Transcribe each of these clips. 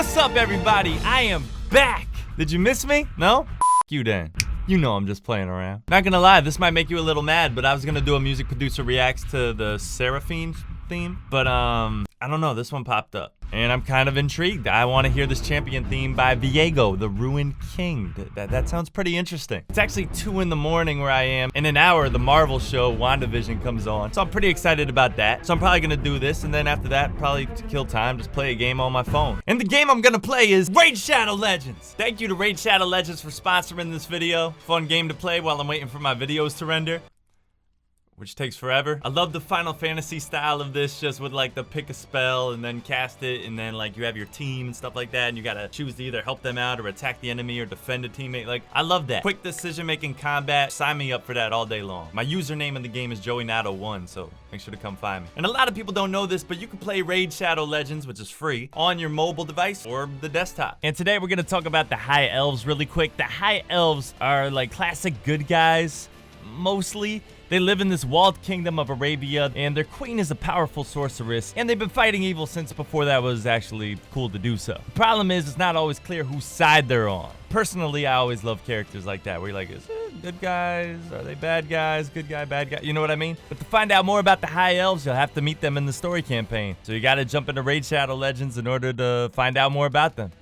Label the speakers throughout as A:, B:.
A: What's up, everybody? I am back. Did you miss me? No? You then. You know I'm just playing around. Not gonna lie, this might make you a little mad, but I was gonna do a music producer reacts to the Seraphine theme, but I don't know, this one popped up. And I'm kind of intrigued. I want to hear this champion theme by Viego, the Ruined King. That sounds pretty interesting. It's actually 2 in the morning where I am. In an hour, the Marvel show, WandaVision, comes on. So I'm pretty excited about that. So I'm probably gonna do this, and then after that, probably to kill time, just play a game on my phone. And the game I'm gonna play is Raid Shadow Legends. Thank you to Raid Shadow Legends for sponsoring this video. Fun game to play while I'm waiting for my videos to render, which takes forever. I love the Final Fantasy style of this, just with like the pick a spell and then cast it, and then like you have your team and stuff like that, and you gotta choose to either help them out or attack the enemy or defend a teammate. Like, I love that. Quick decision-making combat. Sign me up for that all day long. My username in the game is JoeyNato1, so make sure to come find me. And a lot of people don't know this, but you can play Raid Shadow Legends, which is free, on your mobile device or the desktop. And today we're gonna talk about the High Elves really quick. The High Elves are like classic good guys, mostly. They live in this walled kingdom of Arabia, and their queen is a powerful sorceress, and they've been fighting evil since before that was actually cool to do so. The problem is, it's not always clear whose side they're on. Personally, I always love characters like that, where you're like, is it good guys? Are they bad guys? Good guy, bad guy? You know what I mean? But to find out more about the High Elves, you'll have to meet them in the story campaign. So you gotta jump into Raid Shadow Legends in order to find out more about them.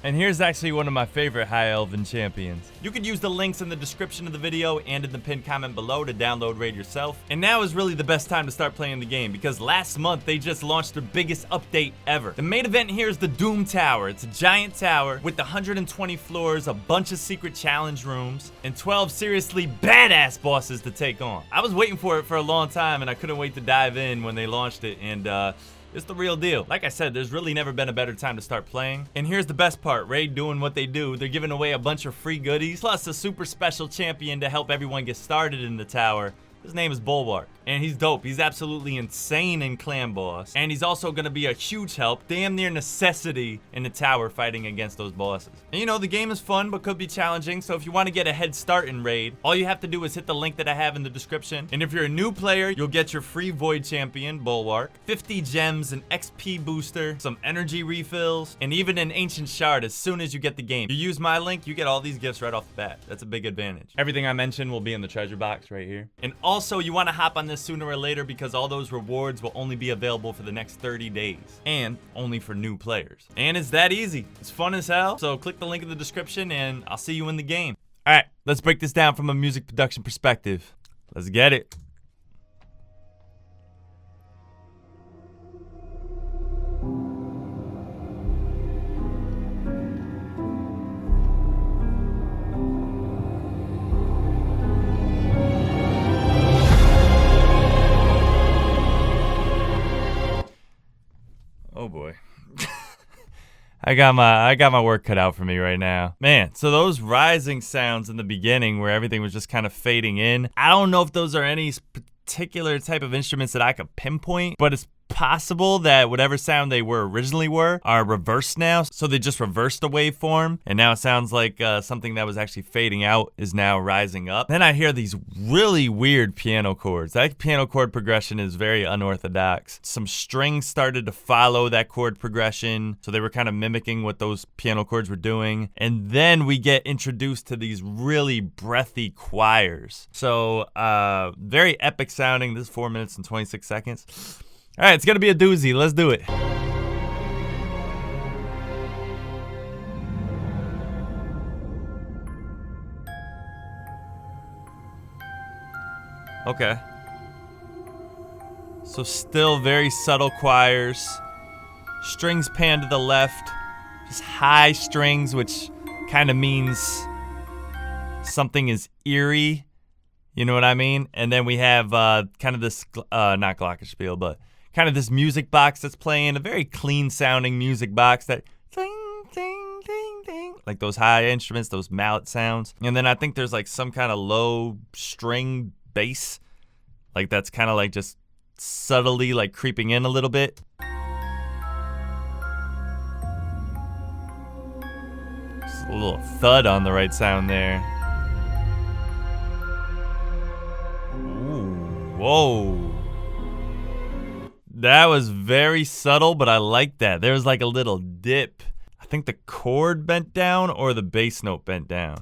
A: And here's actually one of my favorite High Elven champions. You can use the links in the description of the video and in the pinned comment below to download Raid yourself. And now is really the best time to start playing the game, because last month they just launched their biggest update ever. The main event here is the Doom Tower. It's a giant tower with 120 floors, a bunch of secret challenge rooms, and 12 seriously badass bosses to take on. I was waiting for it for a long time, and I couldn't wait to dive in when they launched it, and it's the real deal. Like I said, there's really never been a better time to start playing. And here's the best part, Raid doing what they do. They're giving away a bunch of free goodies, plus a super special champion to help everyone get started in the tower. His name is Bulwark, and he's dope. He's absolutely insane in Clan Boss, and he's also gonna be a huge help, damn near necessity, in the tower fighting against those bosses. And you know, the game is fun, but could be challenging, so if you want to get a head start in Raid, all you have to do is hit the link that I have in the description. And if you're a new player, you'll get your free Void Champion, Bulwark, 50 gems, an XP booster, some energy refills, and even an Ancient Shard as soon as you get the game. You use my link, you get all these gifts right off the bat. That's a big advantage. Everything I mentioned will be in the treasure box right here. And also, you want to hop on this sooner or later, because all those rewards will only be available for the next 30 days and only for new players. And it's that easy. It's fun as hell. So click the link in the description and I'll see you in the game. All right, let's break this down from a music production perspective. Let's get it. Oh boy. I got my work cut out for me right now. Man, so those rising sounds in the beginning where everything was just kind of fading in, I don't know if those are any particular type of instruments that I could pinpoint, but it's possible that whatever sound they originally were are reversed now. So they just reversed the waveform, and now it sounds like something that was actually fading out is now rising up. Then I hear these really weird piano chords. That piano chord progression is very unorthodox. Some strings started to follow that chord progression, so they were kind of mimicking what those piano chords were doing. And then we get introduced to these really breathy choirs. So very epic sounding. This is 4 minutes and 26 seconds. All right, it's gonna be a doozy. Let's do it. Okay. So still very subtle choirs. Strings pan to the left. Just high strings, which kind of means something is eerie. You know what I mean? And then we have kind of this, not glockenspiel, but kind of this music box that's playing, a very clean sounding music box that ding, ding, ding, ding, like those high instruments, those mallet sounds. And then I think there's like some kind of low string bass, like that's kind of like just subtly like creeping in a little bit. Just a little thud on the right sound there. Ooh, whoa. That was very subtle, but I like that. There was like a little dip. I think the chord bent down or the bass note bent down.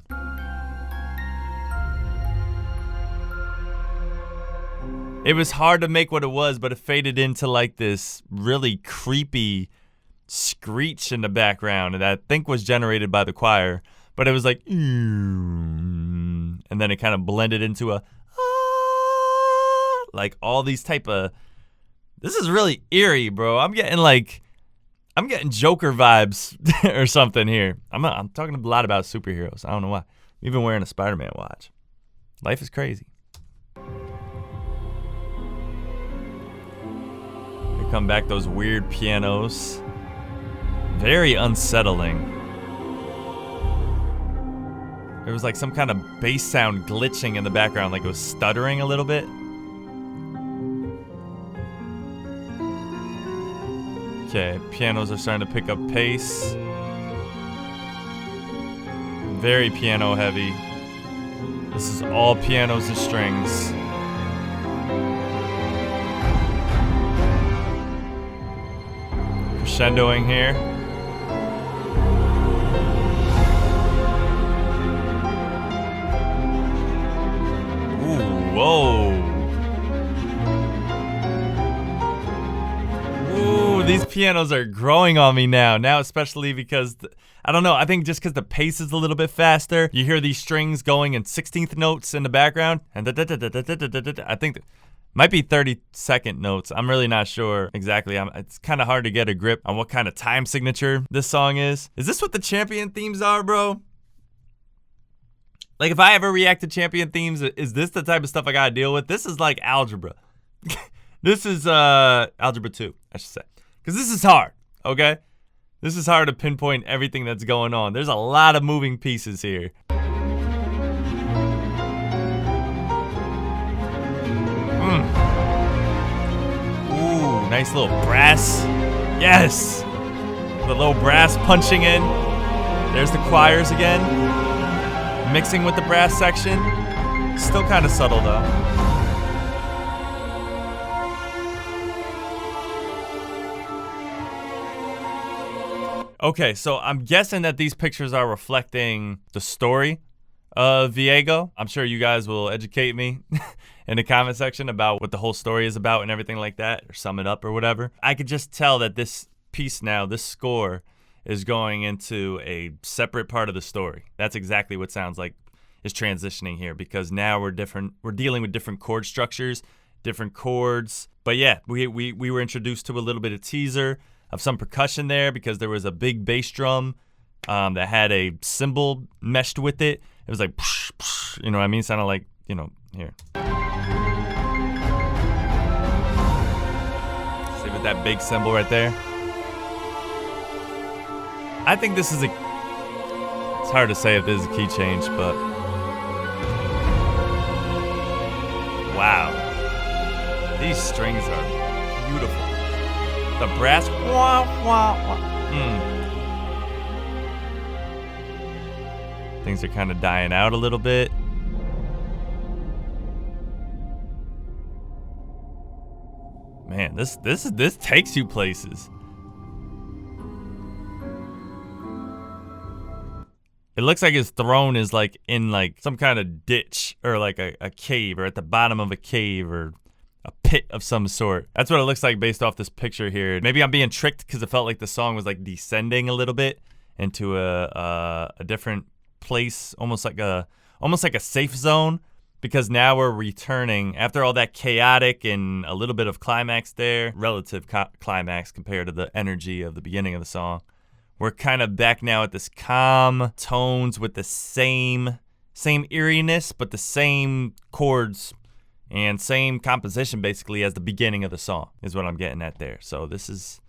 A: It was hard to make what it was, but it faded into like this really creepy screech in the background, and I think was generated by the choir. But it was like, and then it kind of blended into a, like all these type of. This is really eerie, bro. I'm getting Joker vibes or something here. I'm talking a lot about superheroes. I don't know why. I'm even wearing a Spider-Man watch. Life is crazy. Come back those weird pianos. Very unsettling. There was like some kind of bass sound glitching in the background, like it was stuttering a little bit. Okay, pianos are starting to pick up pace. Very piano heavy. This is all pianos and strings. Crescendoing here. Ooh, whoa. Ooh, these pianos are growing on me now. Now, especially because, I don't know, I think just because the pace is a little bit faster, you hear these strings going in 16th notes in the background. And I think might be 30-second notes. I'm really not sure exactly. It's kind of hard to get a grip on what kind of time signature this song is. Is this what the Champion themes are, bro? Like, if I ever react to Champion themes, is this the type of stuff I gotta deal with? This is like algebra. This is algebra 2, I should say. Because this is hard, okay? This is hard to pinpoint everything that's going on. There's a lot of moving pieces here. Ooh, nice little brass. Yes! The little brass punching in. There's the choirs again. Mixing with the brass section. Still kind of subtle though. Okay, so I'm guessing that these pictures are reflecting the story of Viego. I'm sure you guys will educate me in the comment section about what the whole story is about and everything like that, or sum it up or whatever. I could just tell that this piece now, this score, is going into a separate part of the story. That's exactly what sounds like is transitioning here, because now we're dealing with different chord structures, different chords. But yeah, we were introduced to a little bit of teaser of some percussion there, because there was a big bass drum that had a cymbal meshed with it. It was like, psh, psh, you know what I mean? Sounded like, you know, here. See with that big cymbal right there? I think this is it's hard to say if this is a key change, but wow. These strings are beautiful. The brass, wah, wah, wah. Things are kind of dying out a little bit. Man, this takes you places. It looks like his throne is like in like some kind of ditch or like a cave, or at the bottom of a cave, or a pit of some sort. That's what it looks like based off this picture here. Maybe I'm being tricked because it felt like the song was like descending a little bit into a different place, almost like a safe zone, because now we're returning after all that chaotic and a little bit of climax there, relative climax compared to the energy of the beginning of the song. We're kind of back now at this calm tones with the same eeriness, but the same chords and same composition basically as the beginning of the song is what I'm getting at there. So this is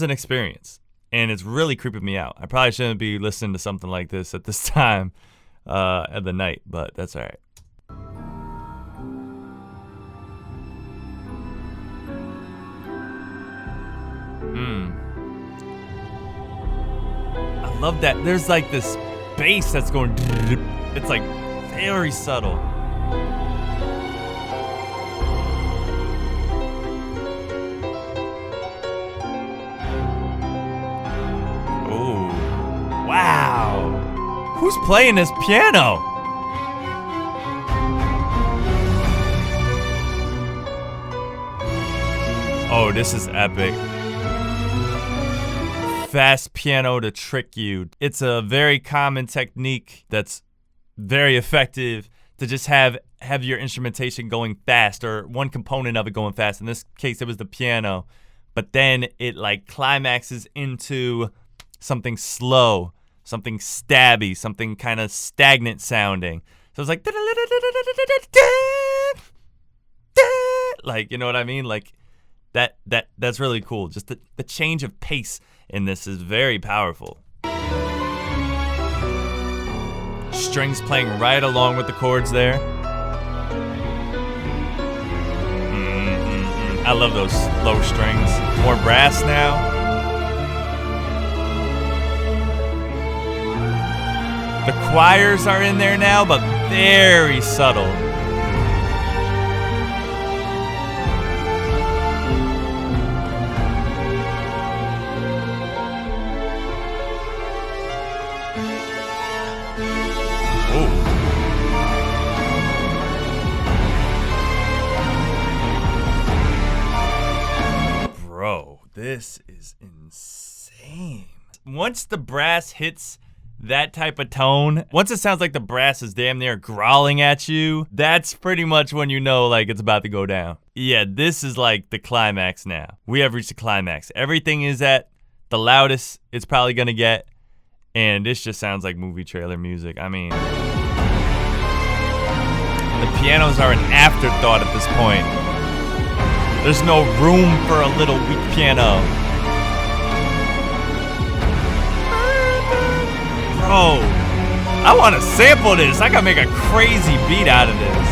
A: an experience, and it's really creeping me out. I probably shouldn't be listening to something like this at this time of the night, but that's all right. I love that. There's like this bass that's going. It's like very subtle. Oh. Who's playing this piano? Oh, this is epic. Fast piano to trick you. It's a very common technique that's very effective to just have your instrumentation going fast, or one component of it going fast. In this case, it was the piano. But then it like climaxes into something slow, something stabby, something kind of stagnant sounding. So it's like, like, you know what I mean? Like that's really cool. Just the change of pace in this is very powerful. Strings playing right along with the chords there. I love those low strings. More brass now. The choirs are in there now, but very subtle. Bro, this is insane. Once the brass hits that type of tone, once it sounds like the brass is damn near growling at you, that's pretty much when you know like it's about to go down. Yeah, this is like the climax now. We have reached the climax. Everything is at the loudest it's probably gonna get, and this just sounds like movie trailer music. I mean, the pianos are an afterthought at this point. There's no room for a little weak piano. Bro, I want to sample this. I gotta make a crazy beat out of this.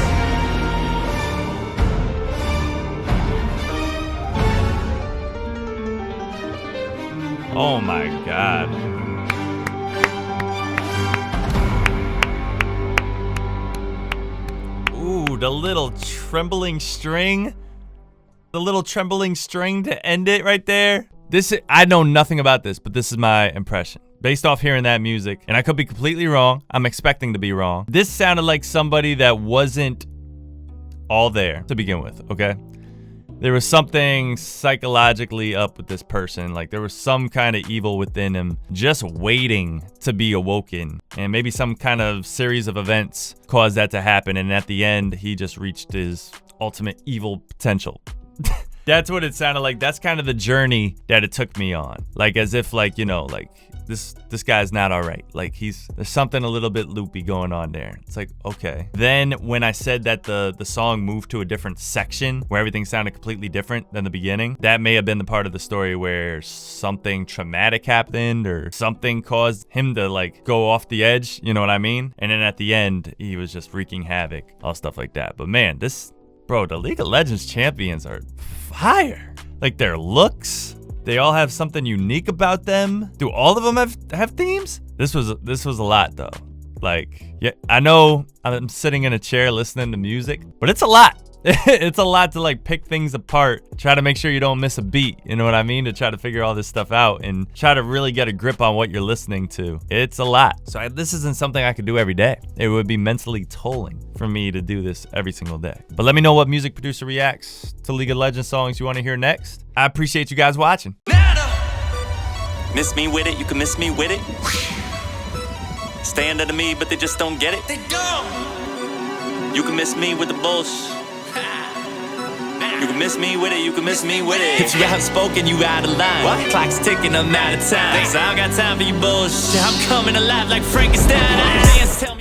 A: Oh my God. Ooh, the little trembling string. The little trembling string to end it right there. I know nothing about this, but this is my impression. Based off hearing that music, and I could be completely wrong. I'm expecting to be wrong. This sounded like somebody that wasn't all there to begin with, okay? There was something psychologically up with this person. Like there was some kind of evil within him just waiting to be awoken. And maybe some kind of series of events caused that to happen. And at the end, he just reached his ultimate evil potential. That's what it sounded like. That's kind of the journey that it took me on. Like as if like, you know, like this guy's not all right. Like there's something a little bit loopy going on there. It's like, okay. Then when I said that the song moved to a different section where everything sounded completely different than the beginning, that may have been the part of the story where something traumatic happened or something caused him to like go off the edge. You know what I mean? And then at the end, he was just wreaking havoc, all stuff like that. But man, bro, the League of Legends champions are fire. Like their looks, they all have something unique about them. Do all of them have themes? This was a lot though. Like, yeah, I know I'm sitting in a chair listening to music, but it's a lot. It's a lot to like pick things apart, try to make sure you don't miss a beat, you know what I mean? To try to figure all this stuff out and try to really get a grip on what you're listening to. It's a lot. So this isn't something I could do every day. It would be mentally tolling for me to do this every single day. But let me know what music producer reacts to League of Legends songs you want to hear next. I appreciate you guys watching.
B: Miss me with it, you can miss me with it. Stay under me, but they just don't get it. They don't. You can miss me with the bullshit. You can miss me with it, you can miss me with it. If you outspoken, you out of line. What? Clock's ticking, I'm out of time. Thanks, I don't got time for your bullshit. I'm coming alive like Frankenstein.